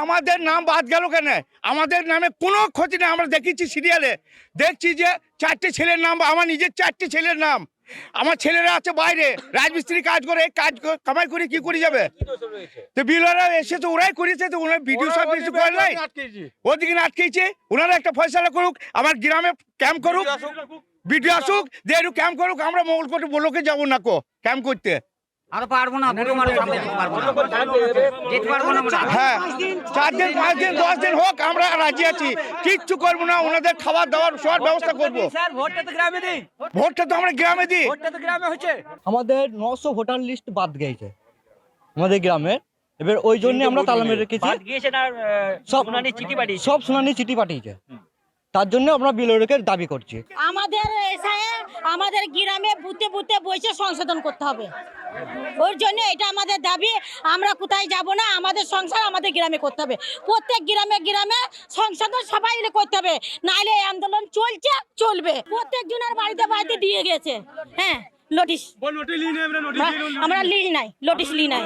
আমাদের নাম বাদ গেল কেন? আমাদের নামে কোনো ক্ষতি নেই। আমরা দেখেছি সিরিয়ালে, দেখছি যে 4টে ছেলের নাম, আমার নিজের 4টে ছেলের নাম। আমার ছেলেরা আছে বাইরে রাজমিস্ত্রি কাজ করে, কামাই করে কি করে যাবে? তো বিলরা এসে তো ওরাই করেছে, তো ওনার ভিডিও সব কিছু করে নাই, ওদিকে আটকেছে। ওনারা একটা ফয়সালা করুক, আমার গ্রামে ক্যাম্প করুক, ভিডিও আসুক, দিয়ে একটু ক্যাম্প করুক। আমরা মঙ্গলকোটে বলোকে যাবো না কো ক্যাম্প করতে। আর পারবো না, গরু মারা সামনে যেতে পারবো না, যেতে পারবো না আমরা। হ্যাঁ, 4 দিন 5 দিন 10 দিন হোক, আমরা রাজি আছি। কিচ্ছু করবো না, ওনাদের খাবার দাবার সব ব্যবস্থা করবো। স্যার ভোটটা তো গ্রামে দিই, ভোটটা তো আমরা গ্রামে দিই। ভোটটা তো গ্রামে হচ্ছে। আমাদের 900 ভোটার লিস্ট বাদ গেছে আমাদের গ্রামের। এবার ওই জন্য আমরা তালা মেরে রেখেছি, বাদ গিয়েছে না, সব শুনানি চিঠি পাঠিয়েছে। সব শুনানি চিঠি পাঠিয়েছে। তার জন্য আমরা বিলরের দাবি করছি। আমাদের এসআই আমাদের গ্রামে বুথে বুথে বসে সংশোধন করতে হবে। ওর জন্য এটা আমাদের দাবি। আমরা কোথায় যাব না, আমাদের সংসার আমাদের গ্রামে করতে হবে। প্রত্যেক গ্রামে গ্রামে সংশোধন সবাই মিলে করতে হবে, নাইলে এই আন্দোলন চলবে। প্রত্যেক জনের বাড়িতে বাড়িতে দিয়ে গেছে। হ্যাঁ, নোটিশ আমরা লিজ নাই, নোটিশ লি নাই।